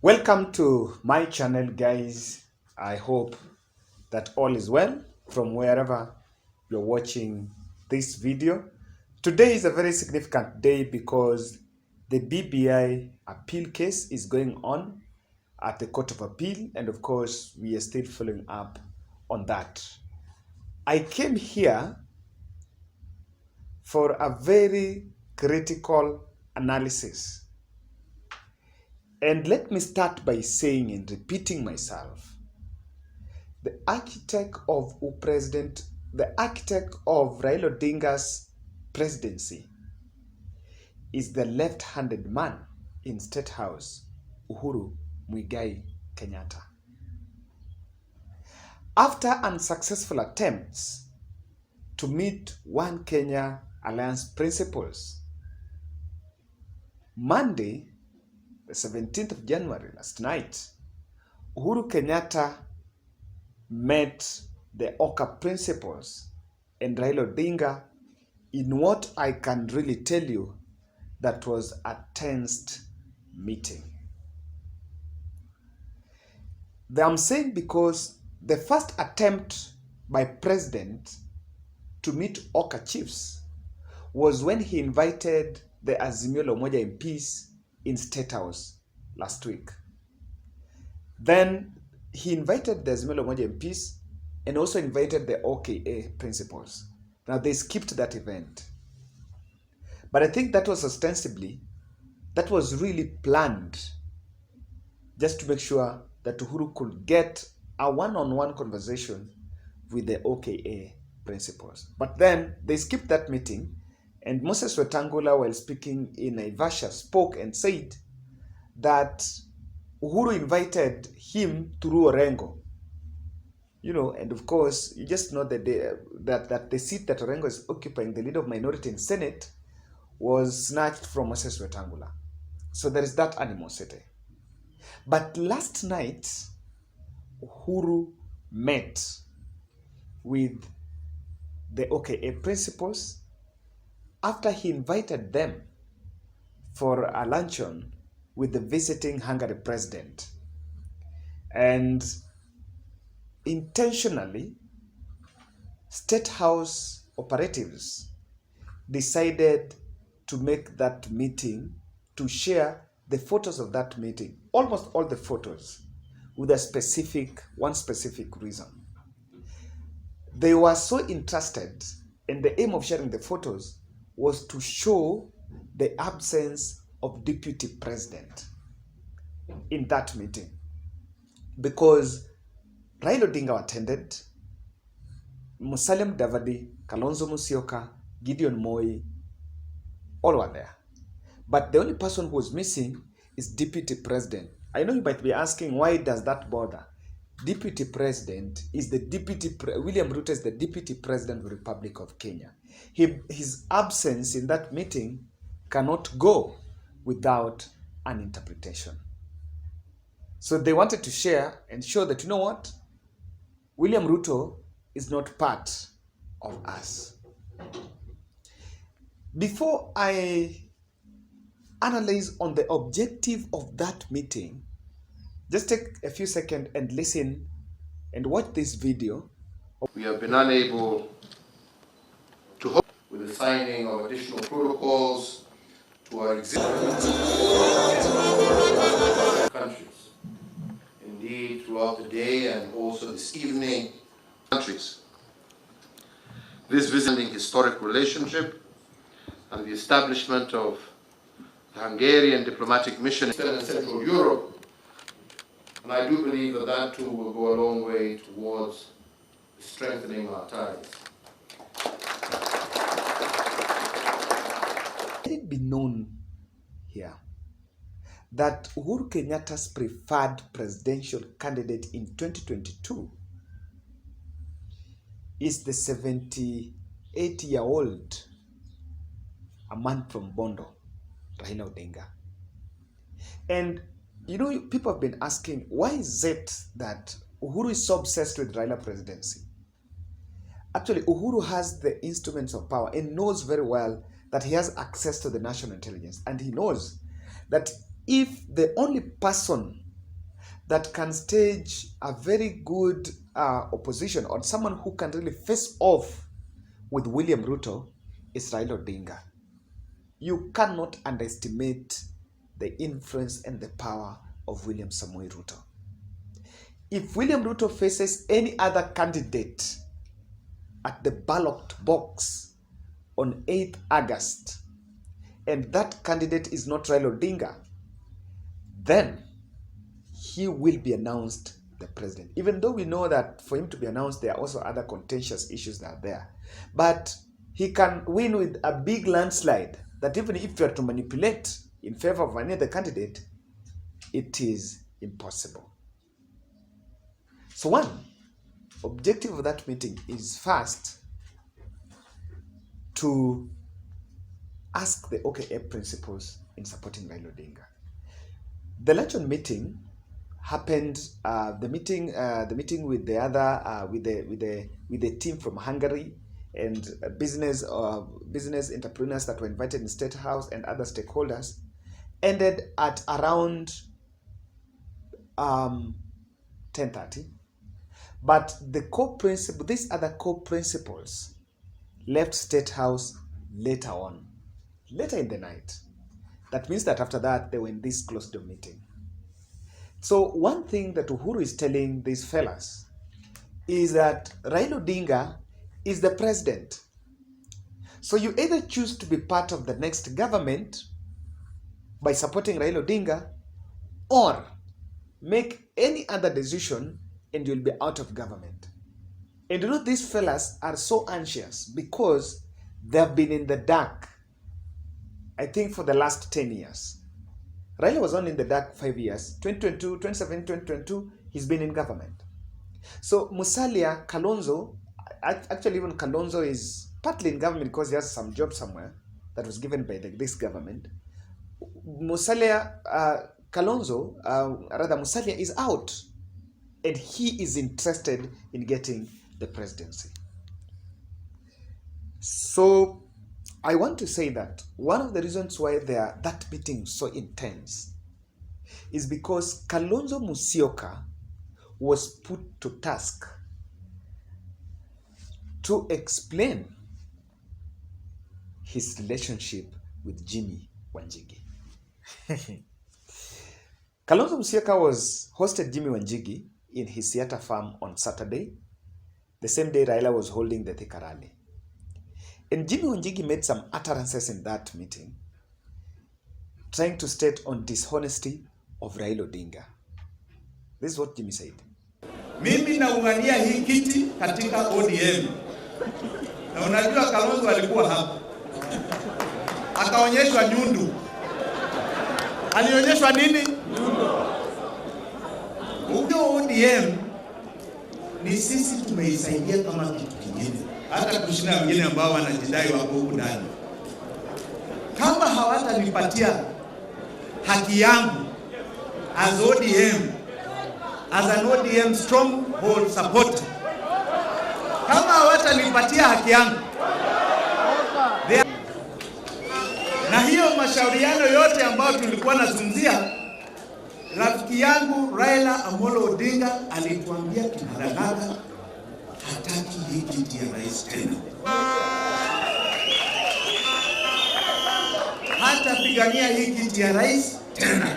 Welcome to my channel, guys. I hope that all is well from wherever you're watching this video. Today is a very significant day because the BBI appeal case is going on at the Court of Appeal, and of course we are still following up on that. I came here for a very critical analysis. And let me start by saying and repeating myself. The architect of Raila Odinga's presidency is the left-handed man in Statehouse, Uhuru Kenyatta. After unsuccessful attempts to meet One Kenya Alliance principles, Monday, the 17th of January, last night, Uhuru Kenyatta met the OKA Principals and Raila Odinga in what I can really tell you that was a tensed meeting. I'm saying because the first attempt by President to meet OKA chiefs was when he invited the Azimio la Umoja MPs in State House last week. Then he invited the Azimio la Umoja MPs and also invited the OKA principals. Now they skipped that event. But I think that was that was really planned just to make sure that Uhuru could get a one-on-one conversation with the OKA principals. But then they skipped that meeting, and Moses Wetangula, while speaking in Naivasha, spoke and said that Uhuru invited him through Orengo. And of course, you just know that the seat that Orengo is occupying, the leader of minority in Senate, was snatched from Moses Wetangula. So there is that animosity. But last night, Uhuru met with the OKA principals after he invited them for a luncheon with the visiting Hungarian president. And intentionally, State House operatives decided to make that meeting, to share the photos of that meeting, almost all the photos, with one specific reason. They were so interested, and the aim of sharing the photos was to show the absence of deputy president in that meeting, because Raila Odinga attended, Musalia Mudavadi, Kalonzo Musyoka, Gideon Moi, all were there. But the only person who was missing is deputy president. I know you might be asking, why does that bother? Deputy president is William Ruto is the deputy president of the Republic of Kenya. His absence in that meeting cannot go without an interpretation. So they wanted to share and show that, you know what? William Ruto is not part of us. Before I analyze on the objective of that meeting, just take a few seconds and listen and watch this video. We have been unable to hope with the signing of additional protocols to our existing countries. Indeed, throughout the day and also this evening, countries. This visiting historic relationship and the establishment of the Hungarian diplomatic mission in Central Europe, and I do believe that too will go a long way towards strengthening our ties. Let it be known here that Uhuru Kenyatta's preferred presidential candidate in 2022 is the 78-year-old, a man from Bondo, Raila Odinga. And people have been asking, why is it that Uhuru is so obsessed with Raila presidency? Actually, Uhuru has the instruments of power and knows very well that he has access to the national intelligence. And he knows that if the only person that can stage a very good opposition, or someone who can really face off with William Ruto, is Raila Odinga. You cannot underestimate the influence and the power of William Samoei Ruto. If William Ruto faces any other candidate at the ballot box on 8th August, and that candidate is not Raila Odinga, then he will be announced the president. Even though we know that for him to be announced, there are also other contentious issues that are there. But he can win with a big landslide that even if you are to manipulate in favor of any other candidate, it is impossible. So one objective of that meeting is first to ask the OKA principles in supporting Raila Odinga. The luncheon meeting happened. The meeting with the other with the team from Hungary and business entrepreneurs that were invited in State House and other stakeholders ended at around 10:30. But these other co-principals left State House later in the night. That means that after that, they were in this closed-door meeting. So one thing that Uhuru is telling these fellas is that Raila Odinga is the president. So you either choose to be part of the next government by supporting Raila Odinga, or make any other decision and you'll be out of government. And you know, these fellas are so anxious because they've been in the dark, I think, for the last 10 years. Raila was only in the dark 5 years. 2022, 2017, 2022, he's been in government. So Musalia, Kalonzo, actually even Kalonzo is partly in government because he has some job somewhere that was given by this government. Musalia, Musalia is out, and he is interested in getting the presidency. So I want to say that one of the reasons why that meeting is so intense is because Kalonzo Musyoka was put to task to explain his relationship with Jimmy Wanjigi. Kalonzo Musyoka hosted Jimmy Wanjigi in his Siata farm on Saturday, the same day Raila was holding the Thika rally. And Jimmy Wanjigi made some utterances in that meeting, trying to state on dishonesty of Raila Odinga. This is what Jimmy said. Mimi naungania hii kiti katika ODM. Na unajua Kalonzo alikuwa hapa. Akaonyeshwa nyundu. Alionyeshwa nini? Nyundu. Huyo ODM ni sisi tumeisaidia kama kitu kingine. Hata kushinda wengine ambao wanajidai wako huku ndani. Kama hawatanipatia haki yangu as ODM, as an ODM stronghold supporter, kama hawatanipatia haki yangu, na hiyo mashauriano yote ambayo tulikuwa nazungumzia, rafiki yangu Raila Amolo Odinga alituambia kinadalaga hataki hii kiti ya rais tena. Hatapigania hii kiti ya rais tena.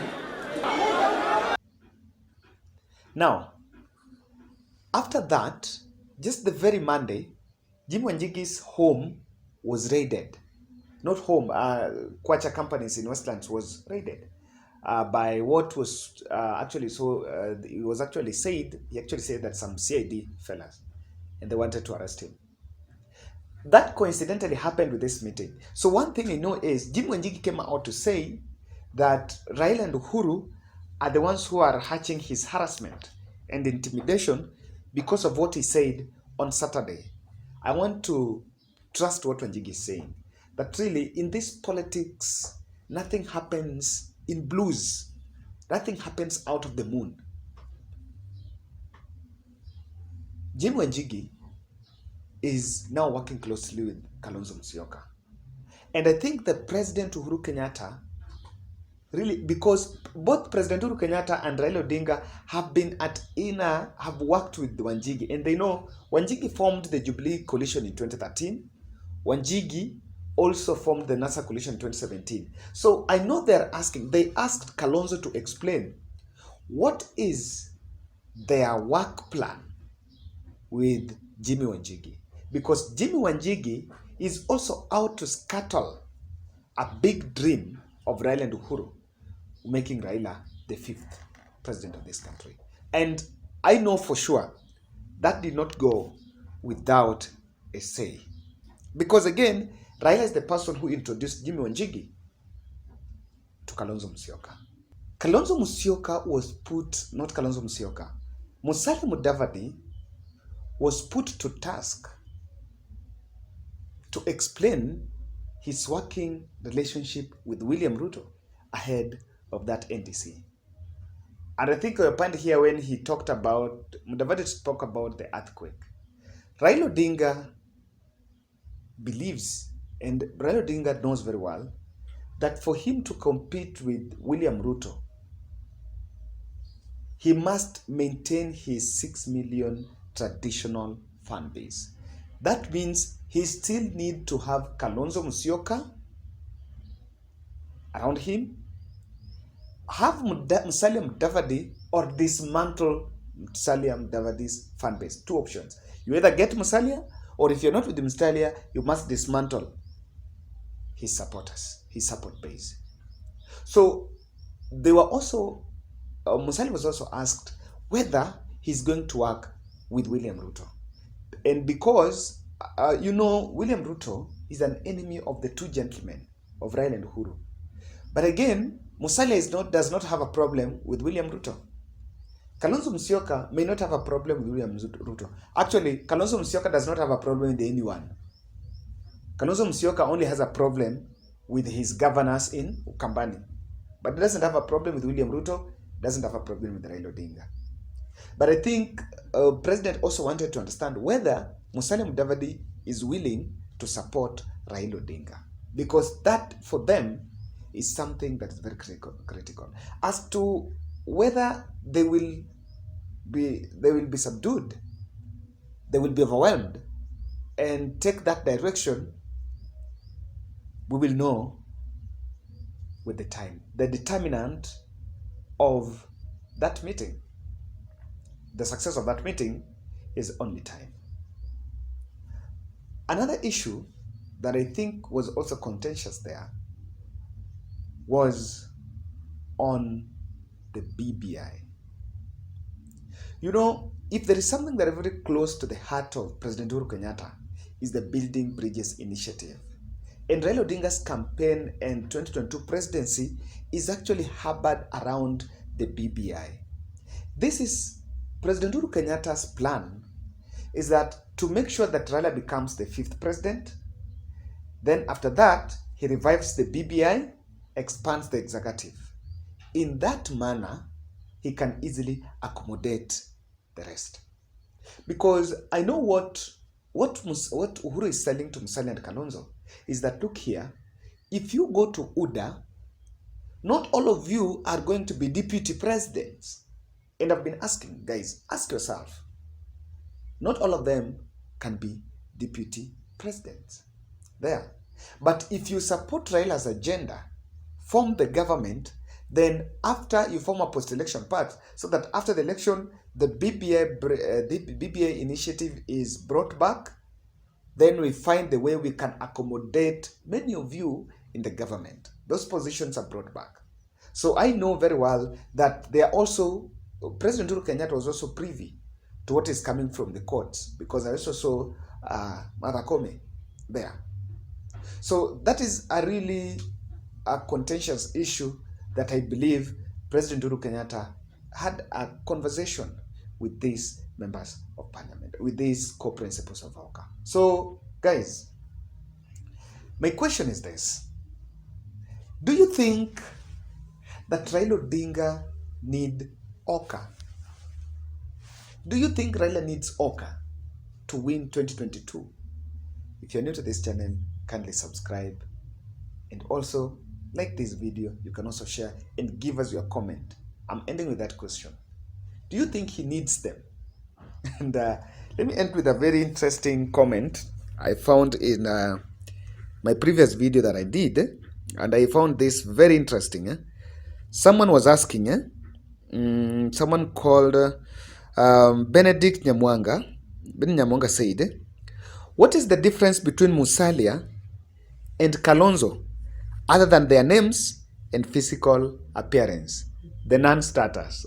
Now, after that, just the very Monday, Jimmy Wanjigi's home was raided. Not home, Kwacha companies in Westlands was raided by what was it was actually said, he actually said that some CID fellas, and they wanted to arrest him. That coincidentally happened with this meeting. So one thing I know is Jimmy Wanjigi came out to say that Raila and Uhuru are the ones who are hatching his harassment and intimidation because of what he said on Saturday. I want to trust what Wanjigi is saying. That really, in this politics, nothing happens in blues. Nothing happens out of the moon. Jimmy Wanjigi is now working closely with Kalonzo Musyoka. And I think the President Uhuru Kenyatta Really, because both President Uhuru Kenyatta and Raila Odinga have worked with Wanjigi, and they know Wanjigi formed the Jubilee coalition in 2013. Wanjigi also formed the NASA coalition in 2017. So I know they asked Kalonzo to explain what is their work plan with Jimmy Wanjigi, because Jimmy Wanjigi is also out to scuttle a big dream of Raila and Uhuru, making Raila the 5th president of this country. And I know for sure that did not go without a say. Because again, Raila is the person who introduced Jimmy Wanjigi to Kalonzo Musyoka. Kalonzo Musyoka was put, not Kalonzo Musyoka, Musalia Mudavadi was put to task to explain his working relationship with William Ruto ahead of that NDC. And I think your point here when he talked about, Mudavadi spoke about the earthquake. Raila Odinga believes, and Raila Odinga knows very well, that for him to compete with William Ruto, he must maintain his 6 million traditional fan base. That means he still needs to have Kalonzo Musyoka around him, have Musalia Mudavadi, or dismantle Musalia Mudavadi's fan base. 2 options. You either get Musalia, or if you're not with Musalia, you must dismantle his supporters, his support base. So they were also, Musalia was also asked whether he's going to work with William Ruto. And because, William Ruto is an enemy of the 2 gentlemen of Raila and Uhuru. But again, Musalia does not have a problem with William Ruto. Kalonzo Musyoka may not have a problem with William Ruto. Actually, Kalonzo Musyoka does not have a problem with anyone. Kalonzo Musyoka only has a problem with his governors in Ukambani. But he doesn't have a problem with William Ruto, doesn't have a problem with Raila Odinga. But I think President also wanted to understand whether Musalia Mudavadi is willing to support Raila Odinga. Because that, for them, is something that is very critical. As to whether they will be subdued, they will be overwhelmed, and take that direction, we will know with the time. The determinant of that meeting, the success of that meeting, is only time. Another issue that I think was also contentious there was on the BBI. If there is something that is very close to the heart of President Uhuru Kenyatta, is the Building Bridges Initiative. And Raila Odinga's campaign and 2022 presidency is actually harbored around the BBI. This is President Uhuru Kenyatta's plan, is that to make sure that Raila becomes the 5th president, then after that, he revives the BBI, expands the executive. In that manner, he can easily accommodate the rest. Because I know what Uhuru is selling to Musalia and Kalonzo is that, look here, if you go to UDA, not all of you are going to be deputy presidents. And I've been asking, guys, ask yourself, not all of them can be deputy presidents. There. But if you support Raila's agenda, form the government, then after you form a post-election part, so that after the election, the BBI initiative is brought back, then we find the way we can accommodate many of you in the government. Those positions are brought back. So I know very well that they are also, President Uhuru Kenyatta was also privy to what is coming from the courts, because I also saw Martha Koome there. So that is a really contentious issue that I believe President Uhuru Kenyatta had a conversation with these members of parliament, with these co-principals of OKA. So, guys, my question is this. Do you think that Raila Odinga need OKA? Do you think Raila needs OKA to win 2022? If you're new to this channel, kindly subscribe and also like this video. You can also share and give us your comment. I'm ending with that question. Do you think he needs them? And let me end with a very interesting comment I found in my previous video that I did. And I found this very interesting. Someone was asking, someone called Benedict Nyamwanga. Ben Nyamwanga said, what is the difference between Musalia and Kalonzo other than their names and physical appearance? The non-starters.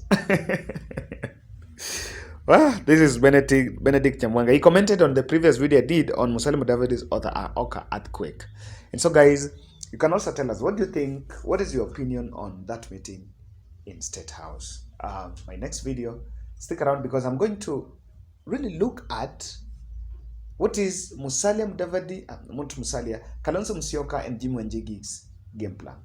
Well, this is Benedict Nyamwanga. He commented on the previous video I did on Musalia Mudavadi's OKA earthquake. And so, guys, you can also tell us, what do you think? What is your opinion on that meeting in State House? My next video, stick around, because I'm going to really look at what is Musalia Mudavadi, not Musalia, Kalonzo Musyoka and Jimmy Wanjigi's game plan.